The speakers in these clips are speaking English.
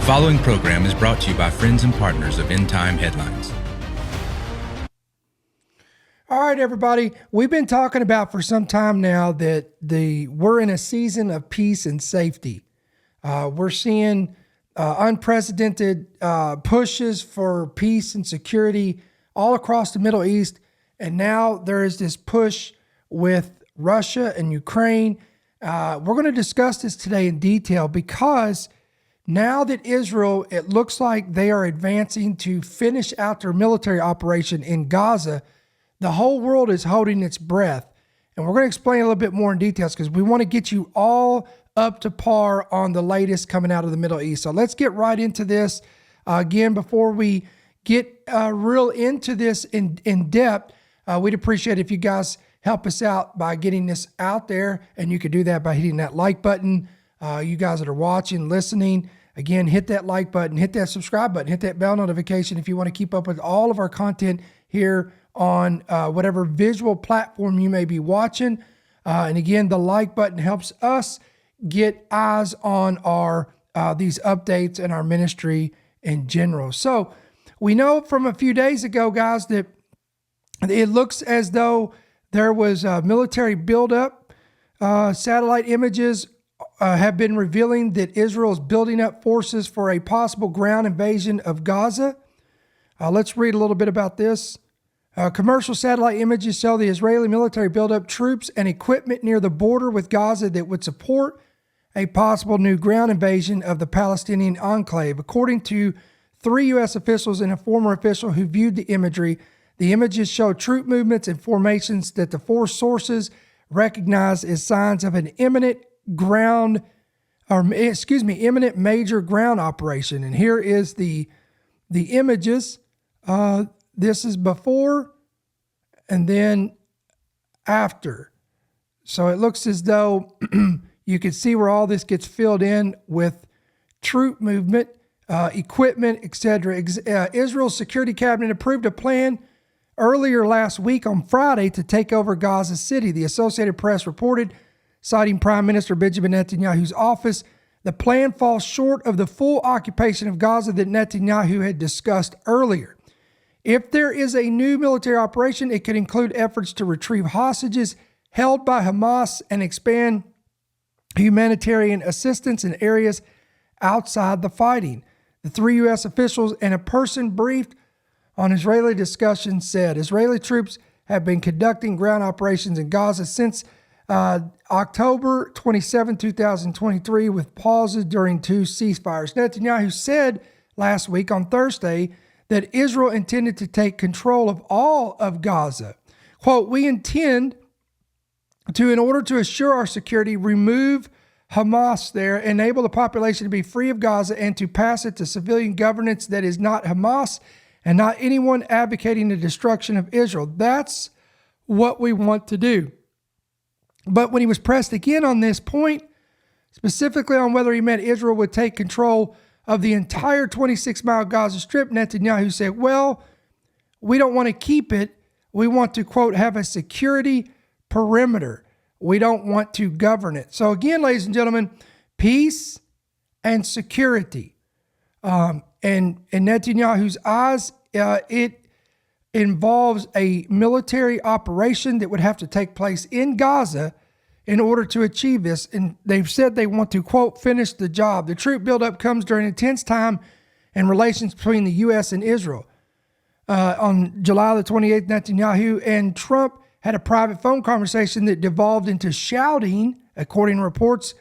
following program is brought to you by friends and partners of End Time Headlines. All right, everybody. We've been talking about for some time now that we're in a season of peace and safety. We're seeing unprecedented pushes for peace and security all across the Middle East. And now there is this push with Russia and Ukraine. We're going to discuss this today in detail because now that Israel, it looks like they are advancing to finish out their military operation in Gaza, the whole world is holding its breath. And we're going to explain a little bit more in details because we want to get you all up to par on the latest coming out of the Middle East. So let's get right into this. Again, before we get real into this in depth, we'd appreciate if you guys help us out by getting this out there. And you can do that by hitting that like button. You guys that are watching, listening, again, hit that like button, hit that subscribe button, hit that bell notification if you want to keep up with all of our content here on whatever visual platform you may be watching. And again, the like button helps us get eyes on our these updates and our ministry in general. So we know from a few days ago, guys, that it looks as though there was a military buildup. Satellite images have been revealing that Israel is building up forces for a possible ground invasion of Gaza. Let's read a little bit about this. Commercial satellite images show the Israeli military build up troops and equipment near the border with Gaza that would support a possible new ground invasion of the Palestinian enclave. According to 3 U.S. officials and a former official who viewed the imagery, the images show troop movements and formations that the force sources recognize as signs of an imminent major ground operation. And here is the images. This is before and then after. So it looks as though you can see where all this gets filled in with troop movement, equipment, etc. Israel's security cabinet approved a plan earlier last week on Friday to take over Gaza City. The Associated Press reported, citing Prime Minister Benjamin Netanyahu's office, the plan falls short of the full occupation of Gaza that Netanyahu had discussed earlier. If there is a new military operation, it could include efforts to retrieve hostages held by Hamas and expand humanitarian assistance in areas outside the fighting. The 3 U.S. officials and a person briefed on Israeli discussions said Israeli troops have been conducting ground operations in Gaza since October 27, 2023, with pauses during 2 ceasefires. Netanyahu said last week on Thursday that Israel intended to take control of all of Gaza. Quote, "We intend to, in order to assure our security, remove Hamas there, enable the population to be free of Gaza, and to pass it to civilian governance that is not Hamas and not anyone advocating the destruction of Israel. That's what we want to do." But when he was pressed again on this point, specifically on whether he meant Israel would take control of the entire 26-mile Gaza Strip, Netanyahu said, "Well, we don't want to keep it. We want to, quote, have a security perimeter. We don't want to govern it." So again, ladies and gentlemen, peace and security. And in Netanyahu's eyes, it involves a military operation that would have to take place in Gaza in order to achieve this. And they've said they want to, quote, finish the job. The troop buildup comes during a tense time in relations between the U.S. and Israel. On July the 28th, Netanyahu and Trump had a private phone conversation that devolved into shouting, according to reports,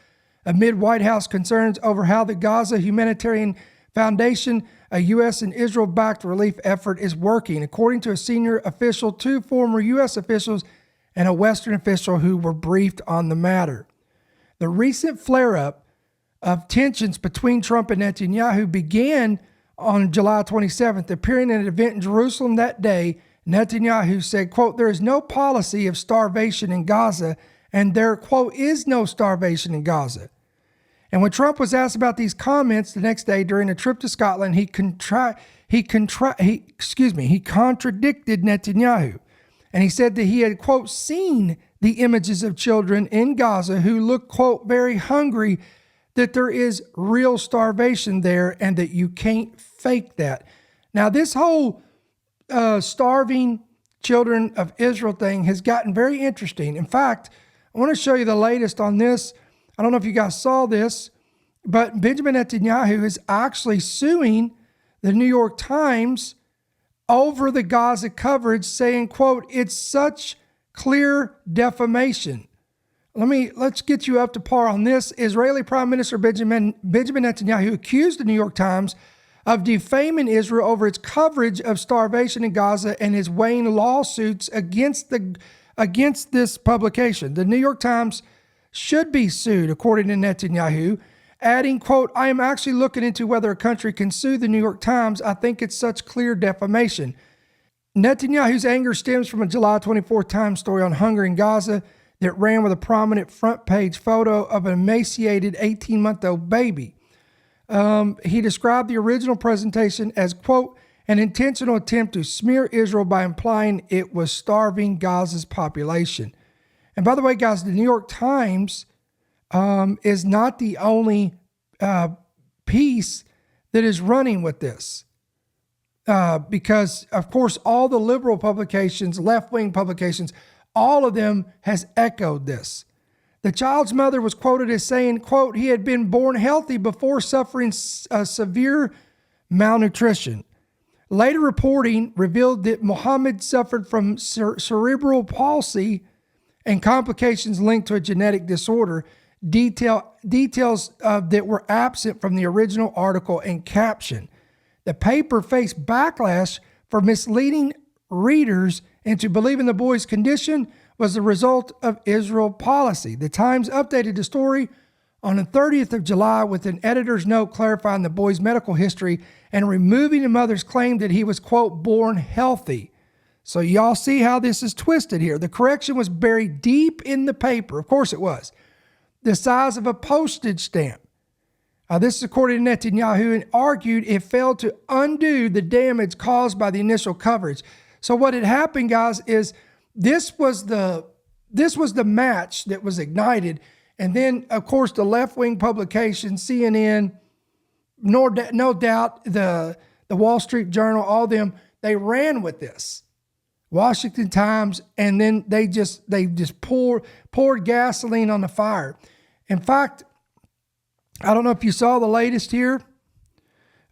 amid White House concerns over how the Gaza Humanitarian Foundation, a U.S. and Israel-backed relief effort, is working, according to a senior official, 2 former U.S. officials, and a Western official who were briefed on the matter. The recent flare-up of tensions between Trump and Netanyahu began on July 27th. Appearing at an event in Jerusalem that day, Netanyahu said, quote, "There is no policy of starvation in Gaza, and there, quote, is no starvation in Gaza." And when Trump was asked about these comments the next day during a trip to Scotland, he contradicted Netanyahu. And he said that he had, quote, seen the images of children in Gaza who looked, quote, very hungry, that there is real starvation there and that you can't fake that. Now, this whole starving children of Israel thing has gotten very interesting. In fact, I want to show you the latest on this. I don't know if you guys saw this, but Benjamin Netanyahu is actually suing the New York Times over the Gaza coverage, saying, quote, "It's such clear defamation." Let's get you up to par on this. Israeli Prime Minister Benjamin Netanyahu accused the New York Times of defaming Israel over its coverage of starvation in Gaza and is weighing lawsuits against this publication. The New York Times should be sued, according to Netanyahu, adding, quote, "I am actually looking into whether a country can sue the New York Times. I think it's such clear defamation." Netanyahu's anger stems from a July 24th Times story on hunger in Gaza that ran with a prominent front page photo of an emaciated 18-month-old baby. He described the original presentation as, quote, "an intentional attempt to smear Israel by implying it was starving Gaza's population." And by the way, guys, the New York Times is not the only piece that is running with this. Because, of course, all the liberal publications, left-wing publications, all of them has echoed this. The child's mother was quoted as saying, quote, "he had been born healthy before suffering severe malnutrition." Later reporting revealed that Mohammed suffered from cerebral palsy and complications linked to a genetic disorder, details that were absent from the original article and caption. The paper faced backlash for misleading readers into believing the boy's condition was the result of Israel policy. The Times updated the story on the 30th of July with an editor's note clarifying the boy's medical history and removing the mother's claim that he was, quote, "born healthy." So y'all see how this is twisted here. The correction was buried deep in the paper. Of course it was. The size of a postage stamp. This is according to Netanyahu, and argued it failed to undo the damage caused by the initial coverage. So what had happened, guys, is this was the match that was ignited. And then, of course, the left-wing publications, CNN, no doubt the Wall Street Journal, all them, they ran with this. Washington Times, and then they just poured gasoline on the fire. In fact, I don't know if you saw the latest here,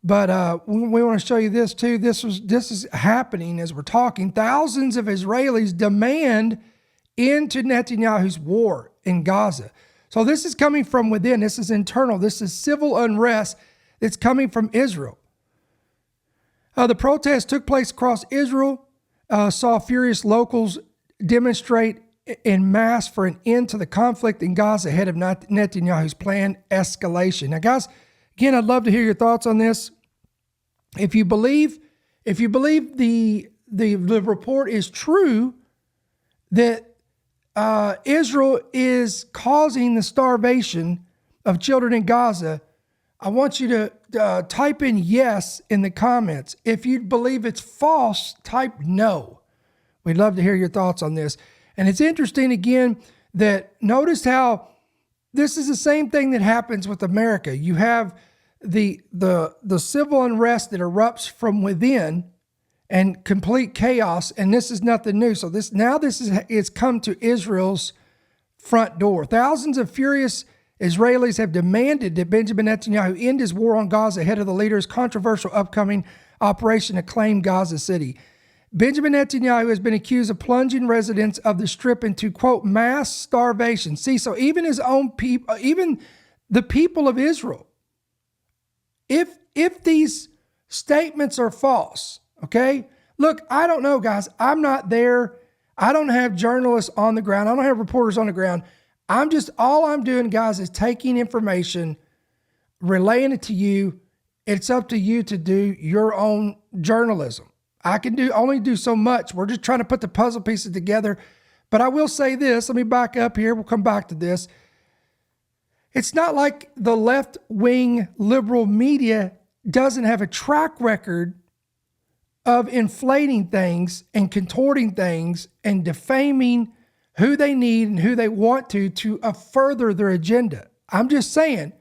but we want to show you this too. This is happening as we're talking. Thousands of Israelis demand end to Netanyahu's war in Gaza. So this is coming from within. This is internal. This is civil unrest that's coming from Israel. The protest took place across Israel, saw furious locals demonstrate en masse for an end to the conflict in Gaza ahead of Netanyahu's planned escalation. Now, guys, again, I'd love to hear your thoughts on this. If you believe the report is true that Israel is causing the starvation of children in Gaza, I want you to type in yes in the comments. If you believe it's false, type no. We'd love to hear your thoughts on this. And it's interesting, again, that notice how this is the same thing that happens with America. You have the civil unrest that erupts from within and complete chaos, and this is nothing new. So this is come to Israel's front door. Thousands of furious Israelis have demanded that Benjamin Netanyahu end his war on Gaza ahead of the leader's controversial upcoming operation to claim Gaza City. Benjamin Netanyahu has been accused of plunging residents of the Strip into, quote, mass starvation. See, so even his own people, even the people of Israel, if these statements are false, okay? Look, I don't know, guys. I'm not there. I don't have journalists on the ground. I don't have reporters on the ground. All I'm doing, guys, is taking information, relaying it to you. It's up to you to do your own journalism. I can only do so much. We're just trying to put the puzzle pieces together. But I will say this. Let me back up here. We'll come back to this. It's not like the left-wing liberal media doesn't have a track record of inflating things and contorting things and defaming who they need and who they want to further their agenda. I'm just saying,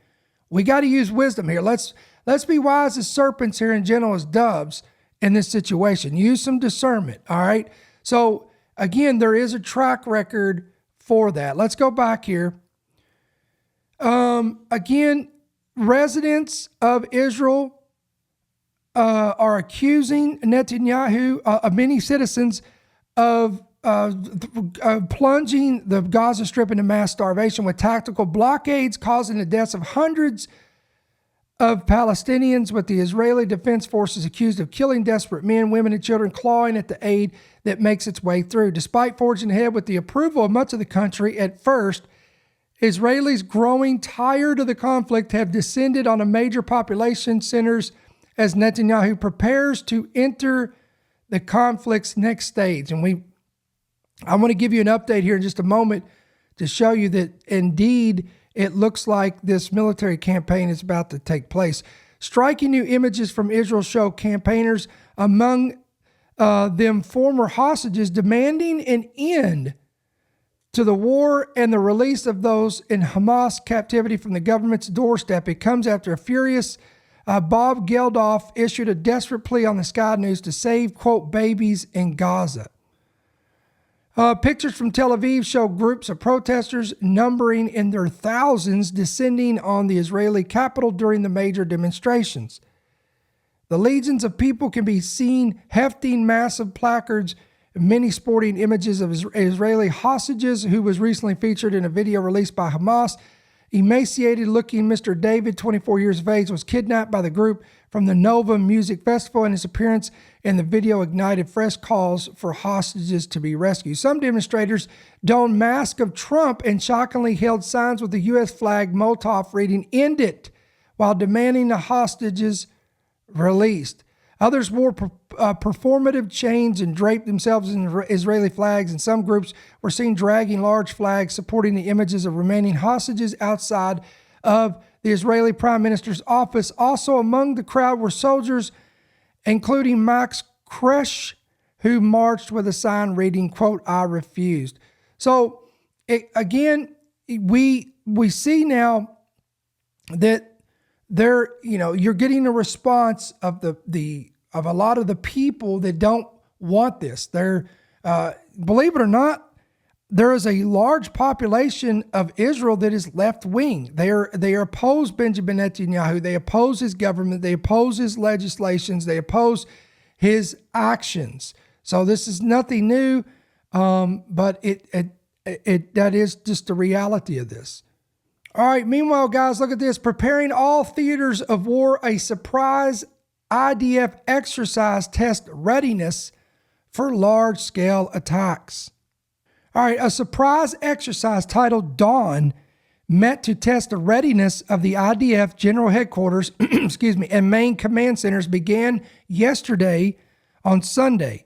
We got to use wisdom here. Let's be wise as serpents here and gentle as doves in this situation. Use some discernment, all right? So, again, there is a track record for that. Let's go back here. Again, residents of Israel are accusing Netanyahu, many citizens, of plunging the Gaza Strip into mass starvation with tactical blockades, causing the deaths of hundreds of Palestinians, with the Israeli Defense Forces accused of killing desperate men, women, and children, clawing at the aid that makes its way through. Despite forging ahead with the approval of much of the country at first, Israelis growing tired of the conflict have descended on a major population centers as Netanyahu prepares to enter the conflict's next stage. And I want to give you an update here in just a moment to show you that indeed it looks like this military campaign is about to take place. Striking new images from Israel show campaigners, among them former hostages, demanding an end to the war and the release of those in Hamas captivity from the government's doorstep. It comes after a furious Bob Geldof issued a desperate plea on the Sky News to save, quote, babies in Gaza. Pictures from Tel Aviv show groups of protesters numbering in their thousands descending on the Israeli capital during the major demonstrations. The legions of people can be seen hefting massive placards, many sporting images of Israeli hostages, who was recently featured in a video released by Hamas. Emaciated-looking Mr. David, 24 years of age, was kidnapped by the group from the Nova Music Festival, and his appearance in the video ignited fresh calls for hostages to be rescued. Some demonstrators donned masks of Trump and shockingly held signs with the U.S. flag Molotov reading, "End it," while demanding the hostages released. Others wore performative chains and draped themselves in Israeli flags, and some groups were seen dragging large flags supporting the images of remaining hostages outside of the Israeli Prime Minister's office. Also among the crowd were soldiers, including Max Kresh, who marched with a sign reading, quote, "I refused." So, again, we see now that you're getting a response of of a lot of the people that don't want this. Believe it or not, there is a large population of Israel that is left wing. They oppose Benjamin Netanyahu. They oppose his government. They oppose his legislations. They oppose his actions. So this is nothing new, but that is just the reality of this. All right, meanwhile, guys, look at this. Preparing all theaters of war, a surprise IDF exercise test readiness for large-scale attacks. All right, a surprise exercise titled Dawn, meant to test the readiness of the IDF General Headquarters and main command centers, began yesterday on Sunday.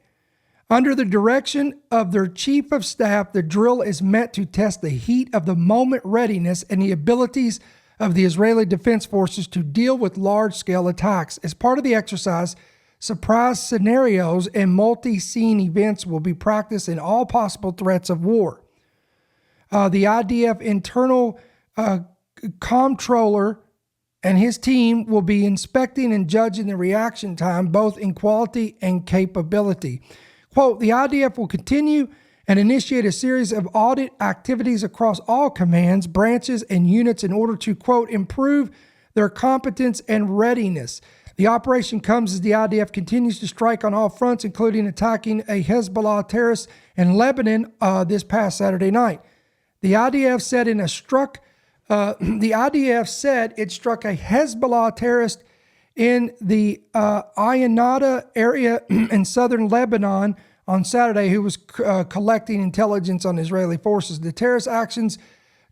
Under the direction of their Chief of Staff, the drill is meant to test the heat of the moment readiness and the abilities of the Israeli Defense Forces to deal with large-scale attacks. As part of the exercise, surprise scenarios and multi-scene events will be practiced in all possible threats of war. The IDF internal comptroller and his team will be inspecting and judging the reaction time, both in quality and capability. Quote, the IDF will continue and initiate a series of audit activities across all commands, branches, and units in order to, quote, improve their competence and readiness. The operation comes as the IDF continues to strike on all fronts, including attacking a Hezbollah terrorist in Lebanon this past Saturday night. The IDF said it struck a Hezbollah terrorist in the Ayanada area in southern Lebanon on Saturday, who was collecting intelligence on Israeli forces. The terrorist actions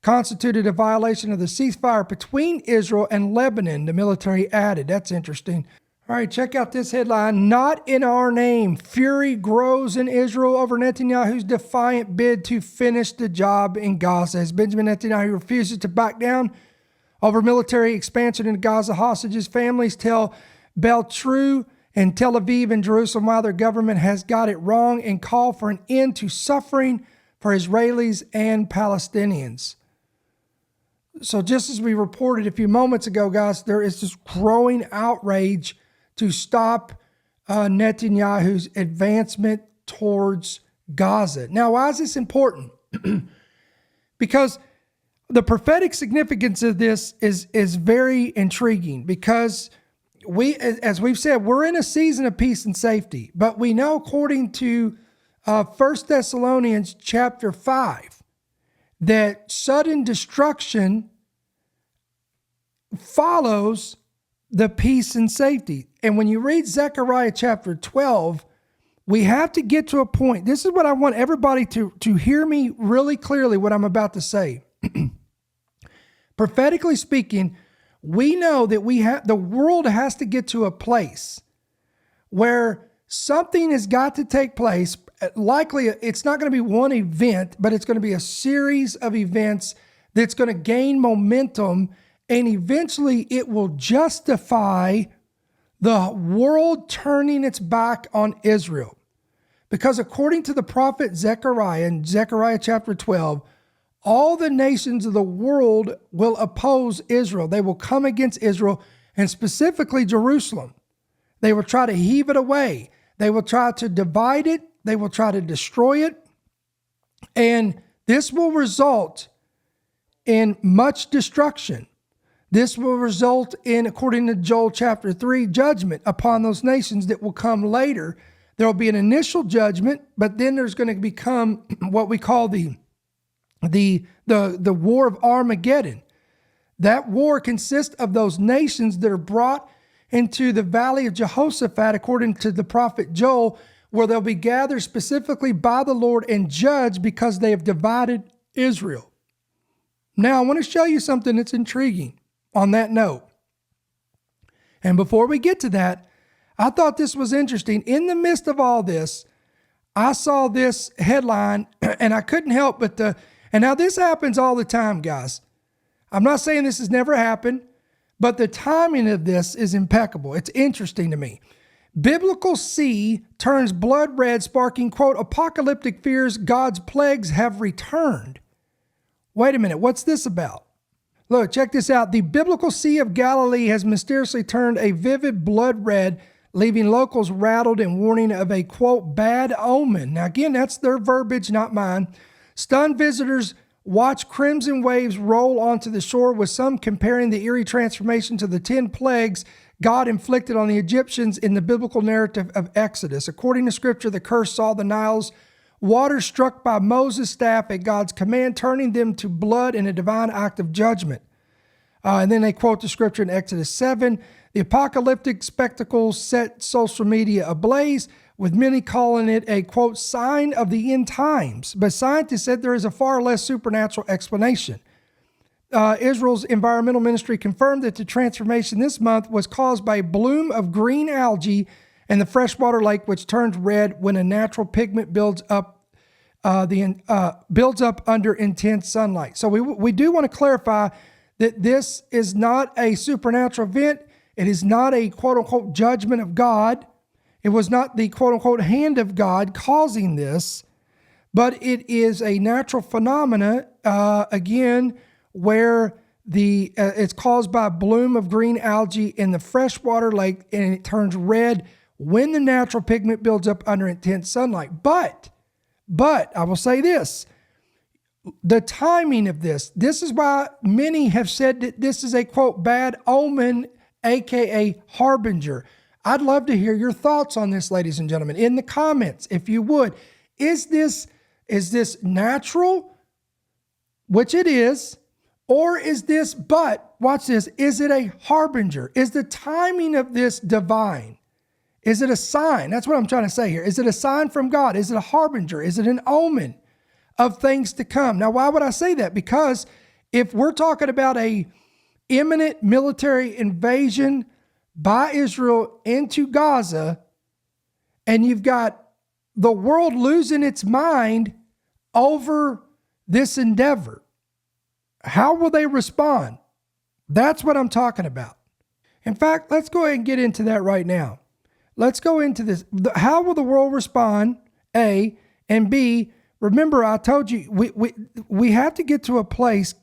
constituted a violation of the ceasefire between Israel and Lebanon, the military added. That's interesting. All right, check out this headline. Not in our name. Fury grows in Israel over Netanyahu's defiant bid to finish the job in Gaza. As Benjamin Netanyahu refuses to back down over military expansion in Gaza, hostages' families tell Beltru in Tel Aviv and Jerusalem why their government has got it wrong and call for an end to suffering for Israelis and Palestinians. So just as we reported a few moments ago, guys, there is this growing outrage to stop Netanyahu's advancement towards Gaza. Now, why is this important? Because the prophetic significance of this is very intriguing, because as we've said, we're in a season of peace and safety, but we know, according to 1 Thessalonians chapter 5, that sudden destruction follows the peace and safety. And when you read Zechariah chapter 12, we have to get to a point. This is what I want everybody to hear me really clearly, what I'm about to say. Prophetically speaking, we know that the world has to get to a place where something has got to take place. Likely, it's not going to be one event, but it's going to be a series of events that's going to gain momentum, and eventually it will justify the world turning its back on Israel. Because according to the prophet Zechariah in Zechariah chapter 12, all the nations of the world will oppose Israel. They will come against Israel, and specifically Jerusalem. They will try to heave it away. They will try to divide it. They will try to destroy it. And this will result in much destruction. This will result in, according to Joel chapter 3, judgment upon those nations that will come later. There will be an initial judgment, but then there's going to become what we call the war of Armageddon. That war consists of those nations that are brought into the valley of Jehoshaphat, according to the prophet Joel, where they'll be gathered specifically by the Lord and judged because they have divided Israel. Now, I want to show you something that's intriguing on that note. And before we get to that, I thought this was interesting. In the midst of all this, I saw this headline and I couldn't help but and now this happens all the time, guys. I'm not saying this has never happened, but the timing of this is impeccable. It's interesting to me. Biblical sea turns blood red, sparking, quote, apocalyptic fears God's plagues have returned. Wait a minute, what's this about? Look, check this out. The biblical Sea of Galilee has mysteriously turned a vivid blood red, leaving locals rattled and warning of a, quote, bad omen. Now, again, that's their verbiage, not mine. Stunned visitors watch crimson waves roll onto the shore, with some comparing the eerie transformation to the 10 plagues God inflicted on the Egyptians in the biblical narrative of Exodus. According to Scripture, the curse saw the Nile's water struck by Moses' staff at God's command, turning them to blood in a divine act of judgment. And then they quote the Scripture in Exodus 7. The apocalyptic spectacle set social media ablaze, with many calling it a, quote, sign of the end times. But scientists said there is a far less supernatural explanation. Israel's environmental ministry confirmed that the transformation this month was caused by a bloom of green algae in the freshwater lake, which turns red when a natural pigment builds up under intense sunlight. So we do want to clarify that this is not a supernatural event. It is not a quote-unquote judgment of God. It was not the quote-unquote hand of God causing this, but it is a natural phenomena, again, where it's caused by a bloom of green algae in the freshwater lake, and it turns red when the natural pigment builds up under intense sunlight. But I will say this, the timing of this is why many have said that this is a, quote, bad omen, aka harbinger. I'd love to hear your thoughts on this, ladies and gentlemen, in the comments, if you would. Is this natural, which it is, or is this, but watch this, is it a harbinger? Is the timing of this divine? Is it a sign? That's what I'm trying to say here. Is it a sign from God? Is it a harbinger? Is it an omen of things to come? Now, why would I say that? Because if we're talking about a imminent military invasion by Israel into Gaza, and you've got the world losing its mind over this endeavor, how will they respond? That's what I'm talking about. In fact, let's go ahead and get into that right now. Let's go into this. How will the world respond? A, and B, remember I told you we have to get to a place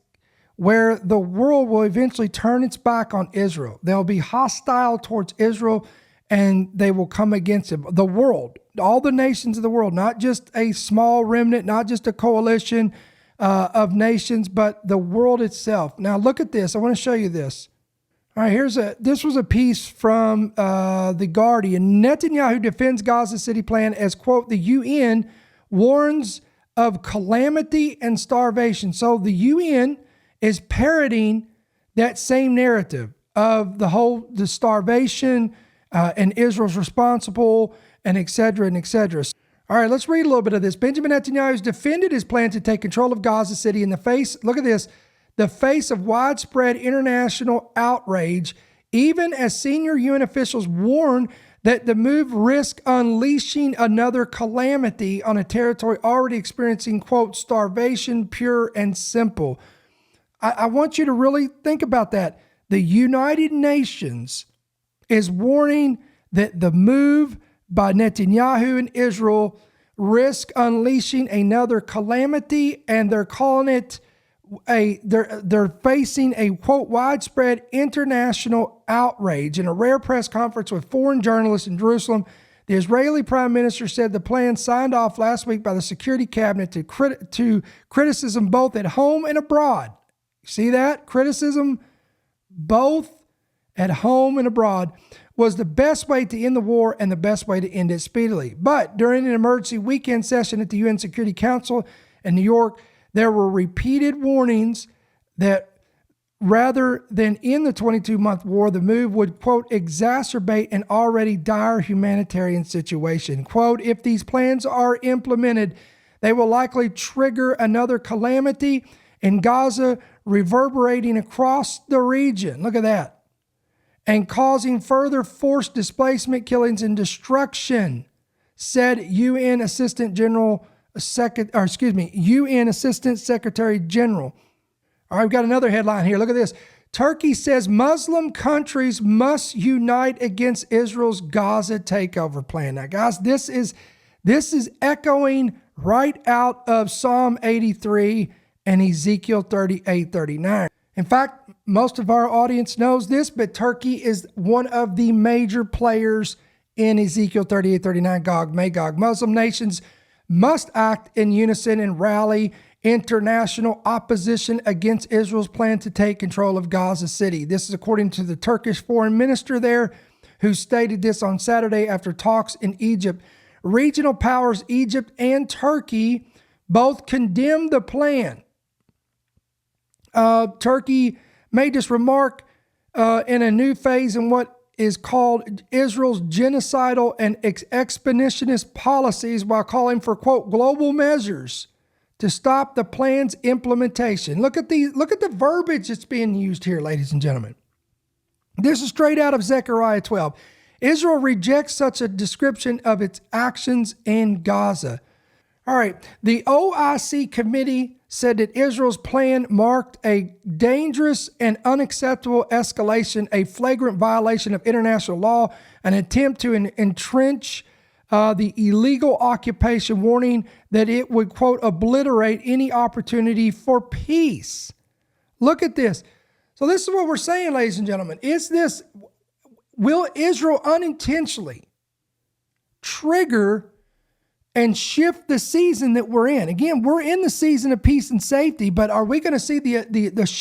where the world will eventually turn its back on Israel. They'll be hostile towards Israel and they will come against him. The world, all the nations of the world, not just a small remnant, not just a coalition of nations, but the world itself. Now look at this. I want to show you this. All right, this was a piece from The Guardian. Netanyahu defends Gaza City plan as, quote, the UN warns of calamity and starvation. So the UN is parroting that same narrative of the starvation and Israel's responsible and et cetera and et cetera. All right, let's read a little bit of this. Benjamin Netanyahu has defended his plan to take control of Gaza City in the face, look at this, the face of widespread international outrage, even as senior UN officials warn that the move risks unleashing another calamity on a territory already experiencing, quote, starvation, pure and simple. I want you to really think about that. The United Nations is warning that the move by Netanyahu and Israel risk unleashing another calamity, and they're calling it they're facing a, quote, widespread international outrage. In a rare press conference with foreign journalists in Jerusalem, the Israeli prime minister said the plan signed off last week by the security cabinet to criticism both at home and abroad. See that? Criticism both at home and abroad was the best way to end the war and the best way to end it speedily. But during an emergency weekend session at the UN Security Council in New York, there were repeated warnings that rather than end the 22-month war, the move would, quote, exacerbate an already dire humanitarian situation. Quote, if these plans are implemented, they will likely trigger another calamity in Gaza, reverberating across the region. Look at that. And causing further forced displacement, killings, and destruction, said UN Assistant Secretary General. All right, we've got another headline here. Look at this. Turkey says Muslim countries must unite against Israel's Gaza takeover plan. Now, guys, this is echoing right out of Psalm 83 and Ezekiel 38:39. In fact, most of our audience knows this, but Turkey is one of the major players in Ezekiel 38:39, Gog, Magog. Muslim nations must act in unison and rally international opposition against Israel's plan to take control of Gaza City. This is according to the Turkish foreign minister there, who stated this on Saturday after talks in Egypt. Regional powers, Egypt and Turkey, both condemned the plan. Turkey made this remark in a new phase in what is called Israel's genocidal and expansionist policies, while calling for, quote, global measures to stop the plan's implementation. Look at the verbiage that's being used here, ladies and gentlemen. This is straight out of Zechariah 12. Israel rejects such a description of its actions in Gaza. All right, the OIC committee said that Israel's plan marked a dangerous and unacceptable escalation, a flagrant violation of international law, an attempt to entrench the illegal occupation, warning that it would, quote, obliterate any opportunity for peace. Look at this. So this is what we're saying, ladies and gentlemen. Will Israel unintentionally trigger and shift the season that we're in? Again, we're in the season of peace and safety, but are we going to see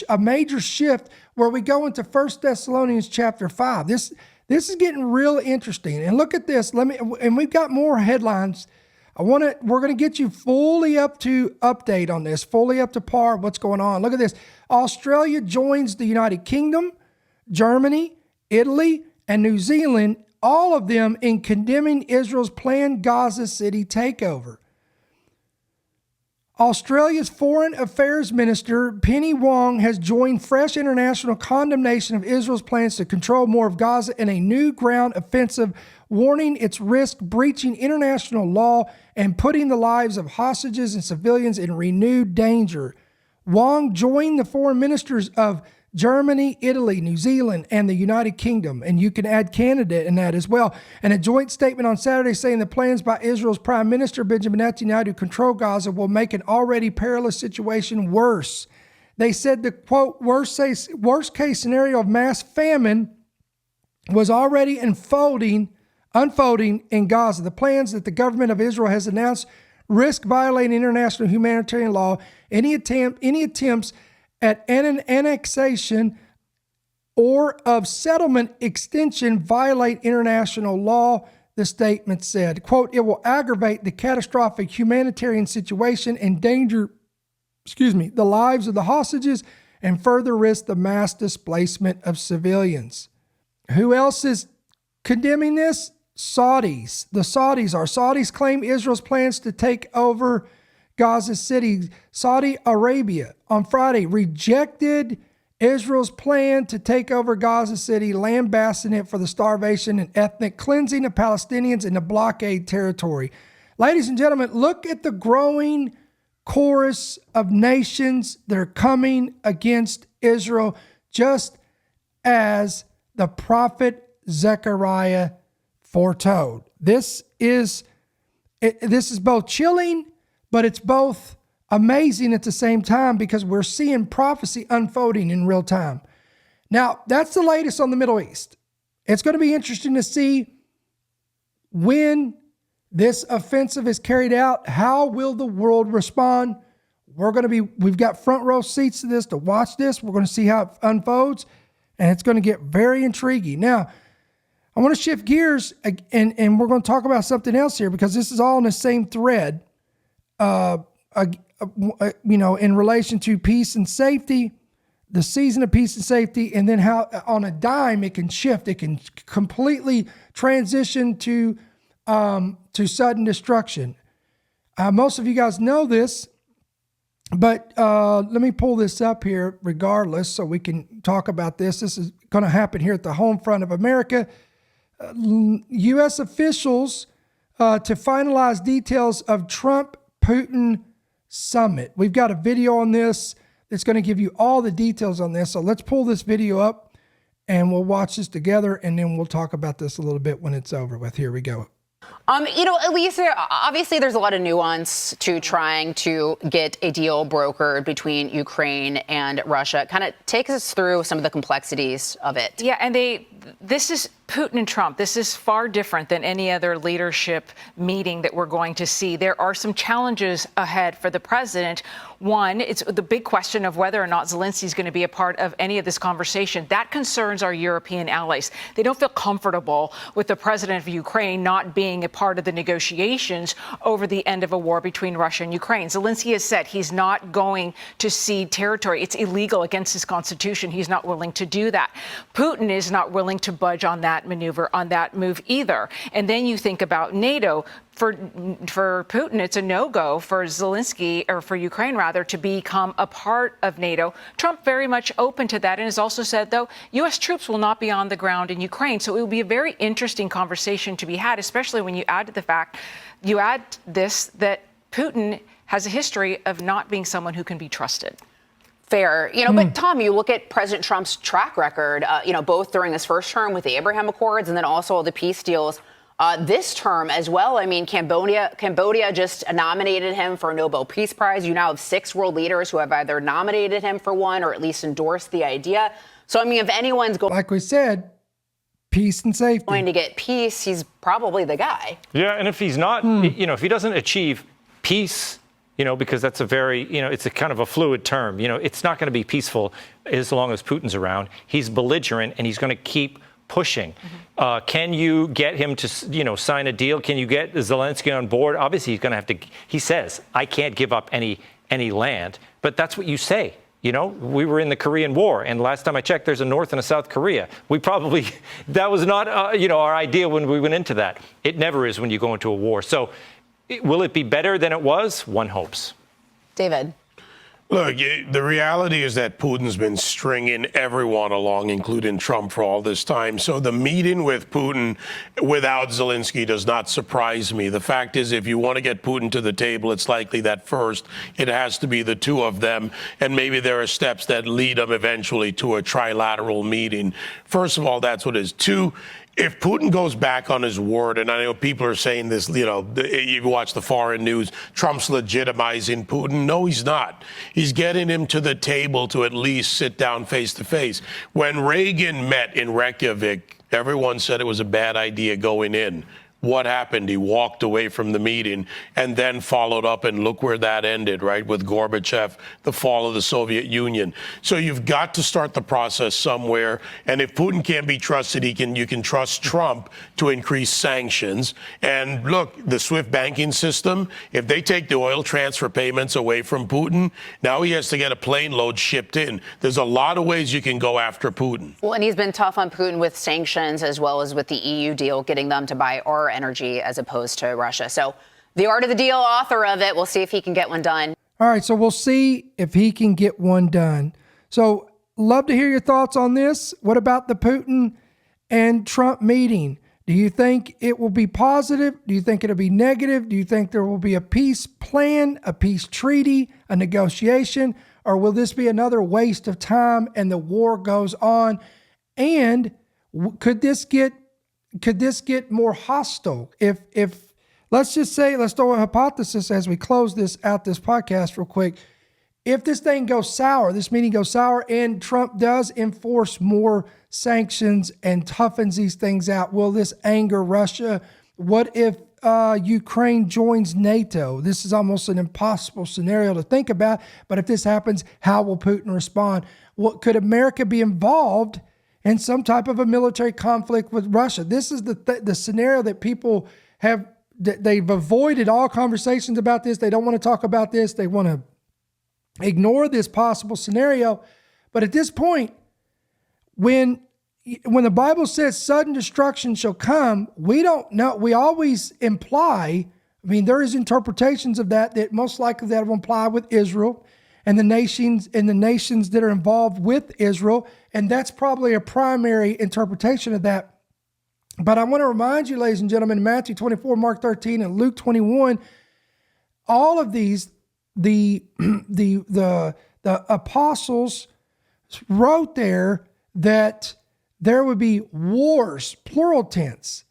a major shift where we go into 1 Thessalonians chapter 5? This is getting real interesting. And look at this. And we've got more headlines. We're going to get you fully up to update on this, fully up to par what's going on. Look at this. Australia joins the United Kingdom, Germany, Italy, and New Zealand, all of them in condemning Israel's planned Gaza City takeover. Australia's Foreign Affairs Minister, Penny Wong, has joined fresh international condemnation of Israel's plans to control more of Gaza in a new ground offensive, warning its risk breaching international law and putting the lives of hostages and civilians in renewed danger. Wong joined the foreign ministers of Germany, Italy, New Zealand, and the United Kingdom. And you can add Canada in that as well. And a joint statement on Saturday saying the plans by Israel's Prime Minister Benjamin Netanyahu to control Gaza will make an already perilous situation worse. They said the, quote, worst case scenario of mass famine was already unfolding in Gaza. The plans that the government of Israel has announced risk violating international humanitarian law. Any attempts at annexation or of settlement extension violate international law, the statement said. Quote, it will aggravate the catastrophic humanitarian situation, endanger, the lives of the hostages, and further risk the mass displacement of civilians. Who else is condemning this? Saudis. The Saudis are. Saudis claim Israel's plans to take over Gaza City. Saudi Arabia on Friday rejected Israel's plan to take over Gaza City, lambasting it for the starvation and ethnic cleansing of Palestinians in the blockade territory. Ladies and gentlemen, look at the growing chorus of nations that are coming against Israel, just as the prophet Zechariah foretold. This is both chilling, but it's both amazing at the same time, because we're seeing prophecy unfolding in real time. Now, that's the latest on the Middle East. It's going to be interesting to see when this offensive is carried out. How will the world respond? We've got front row seats to this, to watch this. We're going to see how it unfolds, and it's going to get very intriguing. Now, I want to shift gears, and we're going to talk about something else here, because this is all in the same thread. In relation to peace and safety, the season of peace and safety, and then how on a dime it can shift. It can completely transition to sudden destruction. Most of you guys know this, but let me pull this up here regardless so we can talk about this. This is going to happen here at the home front of America. U.S. officials to finalize details of Trump-Putin summit. We've got a video on this that's going to give you all the details on this. So let's pull this video up and we'll watch this together, and then we'll talk about this a little bit when it's over with. Here we go. Elise, obviously there's a lot of nuance to trying to get a deal brokered between Ukraine and Russia. Kind of take us through some of the complexities of it. Yeah, and this is Putin and Trump. This is far different than any other leadership meeting that we're going to see. There are some challenges ahead for the president. One, it's the big question of whether or not Zelensky is going to be a part of any of this conversation. That concerns our European allies. They don't feel comfortable with the president of Ukraine not being a part of the negotiations over the end of a war between Russia and Ukraine. Zelensky has said he's not going to cede territory. It's illegal against his constitution. He's not willing to do that. Putin is not willing to budge on that maneuver, on that move either. And then you think about NATO. For Putin, it's a no-go. For Zelensky, or for Ukraine rather, to become a part of NATO. Trump very much open to that, and has also said, though, U.S. troops will not be on the ground in Ukraine. So it will be a very interesting conversation to be had, especially when you add to the fact, that Putin has a history of not being someone who can be trusted. Fair. But Tom, you look at President Trump's track record, both during his first term with the Abraham Accords and then also all the peace deals this term as well. I mean, Cambodia just nominated him for a Nobel Peace Prize. You now have 6 world leaders who have either nominated him for one or at least endorsed the idea. So, I mean, if anyone's going, like we said, peace and safety, going to get peace, he's probably the guy. Yeah, and if he's not, if he doesn't achieve peace, because that's a very, it's a kind of a fluid term. It's not going to be peaceful as long as Putin's around. He's belligerent, and he's going to keep pushing. Can you get him to, sign a deal? Can you get Zelensky on board? Obviously, he's going to have to. He says, I can't give up any land. But that's what you say. We were in the Korean War, and last time I checked, there's a North and a South Korea. That was not, our idea when we went into that. It never is when you go into a war. So will it be better than it was? One hopes. David. Look, the reality is that Putin's been stringing everyone along, including Trump, for all this time. So the meeting with Putin without Zelensky does not surprise me. The fact is, if you want to get Putin to the table, it's likely that first it has to be the two of them. And maybe there are steps that lead them eventually to a trilateral meeting. First of all, that's what it is. Two, if Putin goes back on his word, and I know people are saying this, you watch the foreign news, Trump's legitimizing Putin. No, he's not. He's getting him to the table to at least sit down face to face. When Reagan met in Reykjavik, everyone said it was a bad idea going in. What happened? He walked away from the meeting and then followed up, and look where that ended, right, with Gorbachev, the fall of the Soviet Union. So you've got to start the process somewhere. And if Putin can't be trusted, you can trust Trump to increase sanctions. And look, the SWIFT banking system, if they take the oil transfer payments away from Putin, now he has to get a plane load shipped in. There's a lot of ways you can go after Putin. Well, and he's been tough on Putin with sanctions as well as with the EU deal, getting them to buy our energy as opposed to Russia. So the art of the deal, author of it, we'll see if he can get one done. All right, so we'll see if he can get one done. So love to hear your thoughts on this. What about the Putin and Trump meeting? Do you think it will be positive? Do you think it'll be negative? Do you think there will be a peace plan, a peace treaty, a negotiation, or will this be another waste of time and the war goes on? And could this get more hostile? If let's just say, let's throw a hypothesis as we close this podcast real quick. If this thing goes sour, this meeting goes sour, and Trump does enforce more sanctions and toughens these things out, will this anger Russia? What if Ukraine joins NATO? This is almost an impossible scenario to think about, but if this happens, how will Putin respond? What could America be involved in some type of a military conflict with Russia? This is the scenario that people have, they've avoided all conversations about this. They don't want to talk about this. They want to ignore this possible scenario. But at this point, when the Bible says sudden destruction shall come, we don't know. We always imply, there is interpretations of that most likely that will imply with Israel and the nations that are involved with Israel. And that's probably a primary interpretation of that. But I want to remind you, ladies and gentlemen, in Matthew 24, Mark 13, and Luke 21, all of these, the apostles wrote there that there would be wars, plural tense,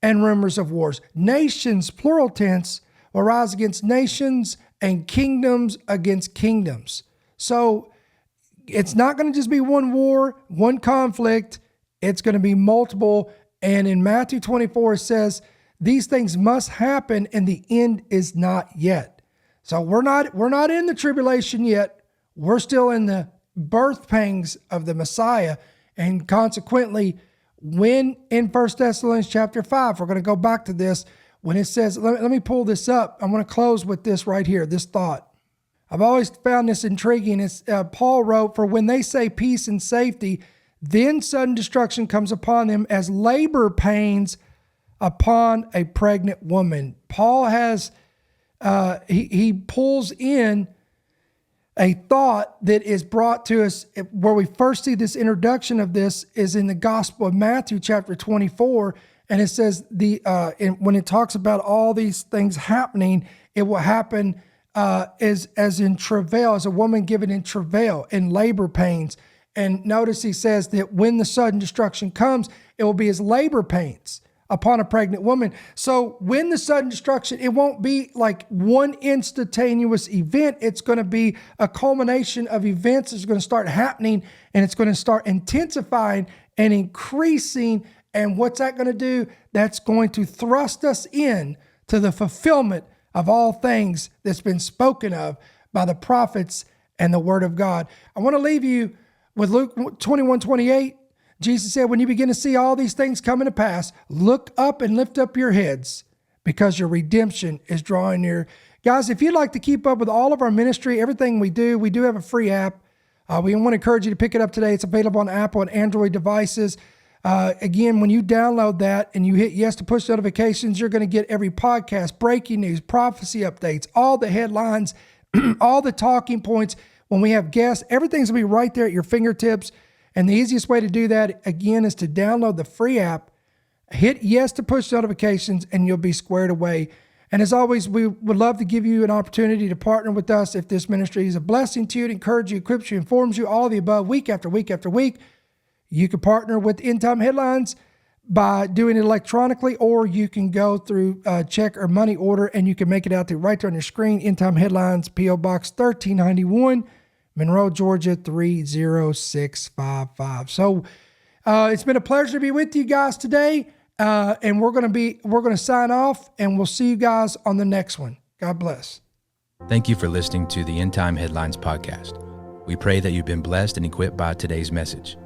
and rumors of wars. Nations, plural tense, will rise against nations and kingdoms against kingdoms. So it's not going to just be one war, one conflict. It's going to be multiple. And in Matthew 24, it says these things must happen and the end is not yet. So we're not in the tribulation yet. We're still in the birth pangs of the Messiah. And consequently, when in 1 Thessalonians chapter 5, we're going to go back to this, when it says, let me pull this up. I'm going to close with this right here, this thought. I've always found this intriguing. It's, Paul wrote, for when they say peace and safety, then sudden destruction comes upon them as labor pains upon a pregnant woman. Paul has, he pulls in a thought that is brought to us where we first see this introduction of this is in the Gospel of Matthew chapter 24. And it says when it talks about all these things happening, it will happen as in travail, as a woman given in travail, in labor pains. And notice he says that when the sudden destruction comes, it will be as labor pains upon a pregnant woman. So when the sudden destruction, it won't be like one instantaneous event. It's going to be a culmination of events that's going to start happening, and it's going to start intensifying and increasing. And what's that going to do? That's going to thrust us in to the fulfillment of all things that's been spoken of by the prophets and the word of God. I want to leave you with Luke 21:28. Jesus said, when you begin to see all these things coming to pass, look up and lift up your heads because your redemption is drawing near. Guys, if you'd like to keep up with all of our ministry, everything we do have a free app. We want to encourage you to pick it up today. It's available on Apple and Android devices. Again, when you download that and you hit yes to push notifications, you're going to get every podcast, breaking news, prophecy updates, all the headlines, all the talking points. When we have guests, everything's going to be right there at your fingertips. And the easiest way to do that, again, is to download the free app, hit yes to push notifications, and you'll be squared away. And as always, we would love to give you an opportunity to partner with us if this ministry is a blessing to you, to encourage you, equips you, informs you, all of the above, week after week after week. You can partner with End Time Headlines by doing it electronically, or you can go through check or money order, and you can make it out to right there on your screen. End Time Headlines, P.O. Box 1391, Monroe, Georgia 30655. So it's been a pleasure to be with you guys today, and we're going to sign off, and we'll see you guys on the next one. God bless. Thank you for listening to the End Time Headlines podcast. We pray that you've been blessed and equipped by today's message.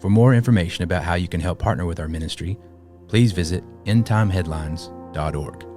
For more information about how you can help partner with our ministry, please visit endtimeheadlines.org.